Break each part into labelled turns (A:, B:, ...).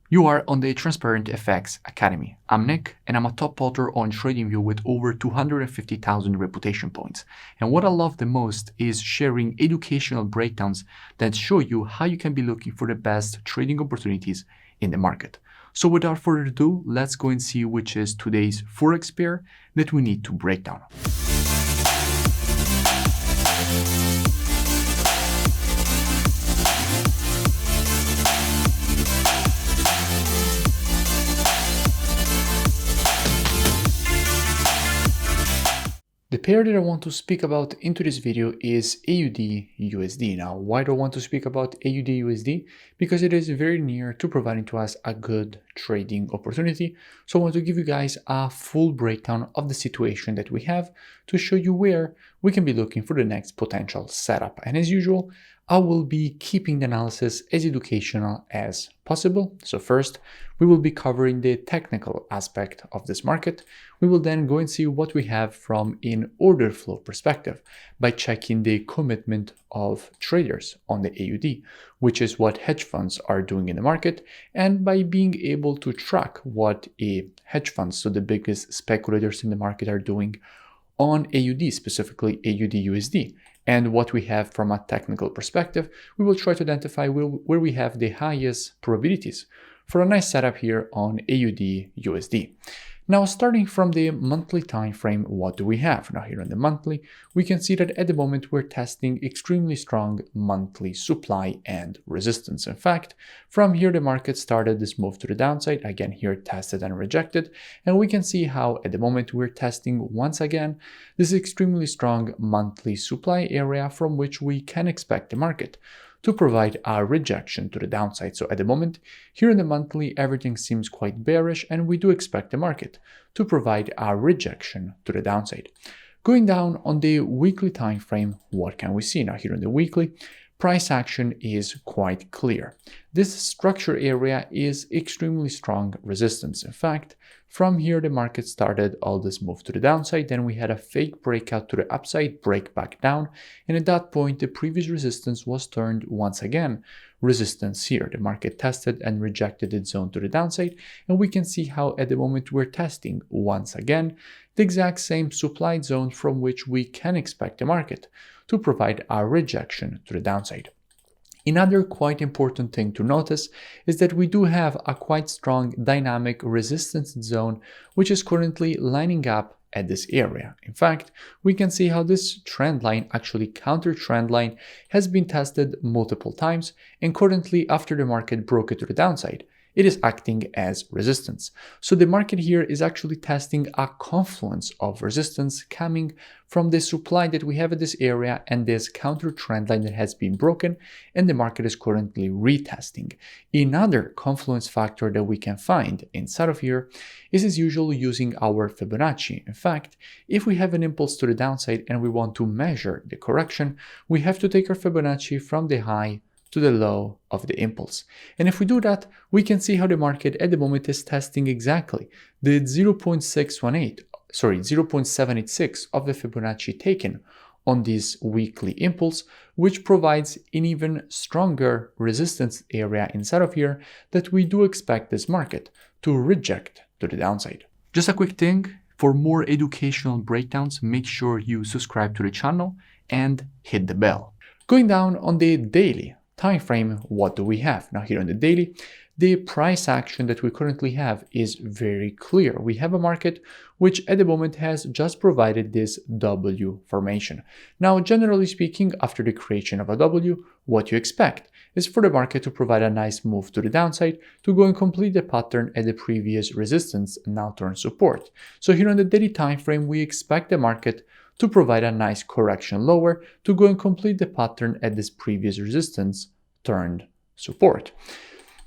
A: You are on the Transparent FX Academy. I'm Nick, and I'm a top potter on TradingView with over 250,000 reputation points. And what I love the most is sharing educational breakdowns that show you how you can be looking for the best trading opportunities in the market. So without further ado, let's go and see which is today's forex pair that we need to break down. The pair that I want to speak about into this video is AUD-USD. Now, why do I want to speak about AUD-USD? Because it is very near to providing to us a good trading opportunity. So I want to give you guys a full breakdown of the situation that we have to show you where we can be looking for the next potential setup. And as usual, I will be keeping the analysis as educational as possible. So first, we will be covering the technical aspect of this market. We will then go and see what we have from an order flow perspective by checking the commitment of traders on the AUD, which is what hedge funds are doing in the market, and by being able to track what hedge funds, so the biggest speculators in the market, are doing on AUD, specifically AUD-USD. And what we have from a technical perspective, we will try to identify where we have the highest probabilities for a nice setup here on AUD-USD. Now, starting from the monthly time frame, what do we have? Now, here on the monthly, we can see that at the moment we're testing extremely strong monthly supply and resistance. In fact, from here the market started this move to the downside, again here tested and rejected, and we can see how at the moment we're testing once again this extremely strong monthly supply area from which we can expect the market to provide a rejection to the downside. So at the moment, here in the monthly, everything seems quite bearish, and we do expect the market to provide a rejection to the downside. Going down on the weekly time frame, what can we see? Now here in the weekly, price action is quite clear. This structure area is extremely strong resistance. In fact, from here the market started all this move to the downside, then we had a fake breakout to the upside, break back down, and at that point the previous resistance was turned once again resistance here. The market tested and rejected its zone to the downside, and we can see how at the moment we're testing once again the exact same supply zone from which we can expect the market to provide a rejection to the downside. Another quite important thing to notice is that we do have a quite strong dynamic resistance zone, which is currently lining up at this area. In fact, we can see how this trend line, actually counter trend line, has been tested multiple times, and currently after the market broke it to the downside, it is acting as resistance. So the market here is actually testing a confluence of resistance coming from the supply that we have at this area and this counter trend line that has been broken, and the market is currently retesting. Another confluence factor that we can find inside of here is as usual using our Fibonacci. In fact, if we have an impulse to the downside and we want to measure the correction, we have to take our Fibonacci from the high to the low of the impulse. And if we do that, we can see how the market at the moment is testing exactly the 0.786 of the Fibonacci taken on this weekly impulse, which provides an even stronger resistance area inside of here that we do expect this market to reject to the downside. Just a quick thing, for more educational breakdowns, make sure you subscribe to the channel and hit the bell. Going down on the daily time frame, what do we have? Now here on the daily, the price action that we currently have is very clear. We have a market which at the moment has just provided this W formation. Now, generally speaking, after the creation of a W, what you expect is for the market to provide a nice move to the downside to go and complete the pattern at the previous resistance, now turn support. So here on the daily time frame, we expect the market to provide a nice correction lower to go and complete the pattern at this previous resistance turned support.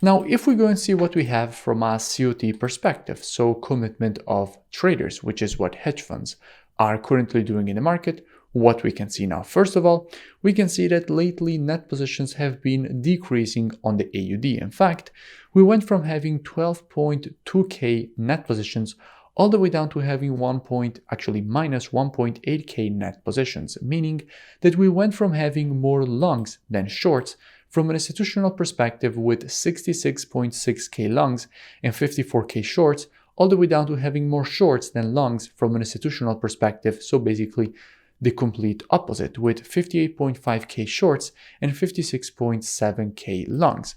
A: Now, if we go and see what we have from a COT perspective, so commitment of traders, which is what hedge funds are currently doing in the market, what we can see now. First of all, we can see that lately net positions have been decreasing on the AUD. In fact, we went from having 12.2k net positions all the way down to having minus 1.8k net positions, meaning that we went from having more longs than shorts from an institutional perspective with 66.6k longs and 54k shorts, all the way down to having more shorts than longs from an institutional perspective, so basically the complete opposite with 58.5k shorts and 56.7k longs,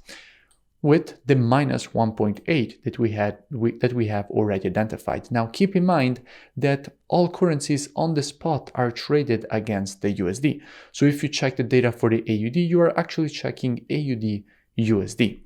A: with the minus 1.8 that we have already identified. Now keep in mind that all currencies on the spot are traded against the USD. So if you check the data for the AUD, you are actually checking AUDUSD.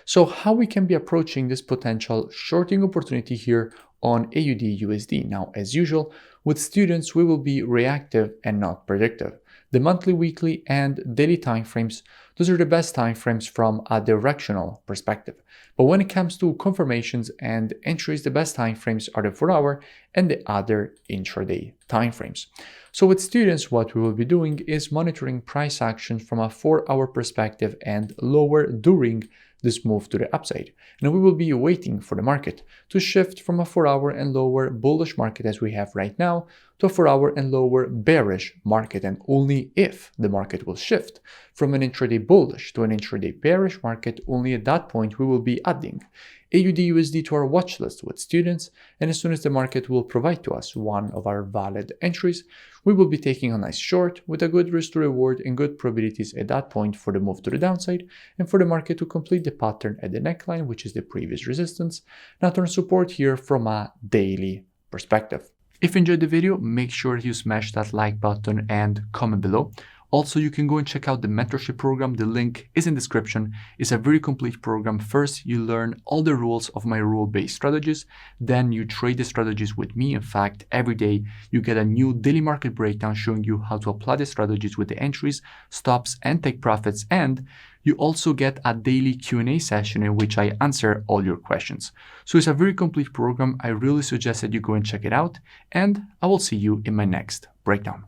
A: So how we can be approaching this potential shorting opportunity here on AUDUSD? Now, as usual, with students, we will be reactive and not predictive. The monthly, weekly, and daily timeframes, those are the best timeframes from a directional perspective. But when it comes to confirmations and entries, the best timeframes are the 4-hour and the other intraday timeframes. So with students, what we will be doing is monitoring price action from a 4-hour perspective and lower during this move to the upside. And we will be waiting for the market to shift from a 4-hour and lower bullish market as we have right now to a 4-hour and lower bearish market. And only if the market will shift from an intraday bullish to an intraday bearish market, only at that point we will be adding AUDUSD to our watch list with students, and as soon as the market will provide to us one of our valid entries, we will be taking a nice short with a good risk to reward and good probabilities at that point for the move to the downside and for the market to complete the pattern at the neckline, which is the previous resistance, now turn support here from a daily perspective. If you enjoyed the video, make sure you smash that like button and comment below. Also, you can go and check out the mentorship program. The link is in the description. It's a very complete program. First, you learn all the rules of my rule-based strategies. Then you trade the strategies with me. In fact, every day you get a new daily market breakdown showing you how to apply the strategies with the entries, stops, and take profits. And you also get a daily Q&A session in which I answer all your questions. So it's a very complete program. I really suggest that you go and check it out. And I will see you in my next breakdown.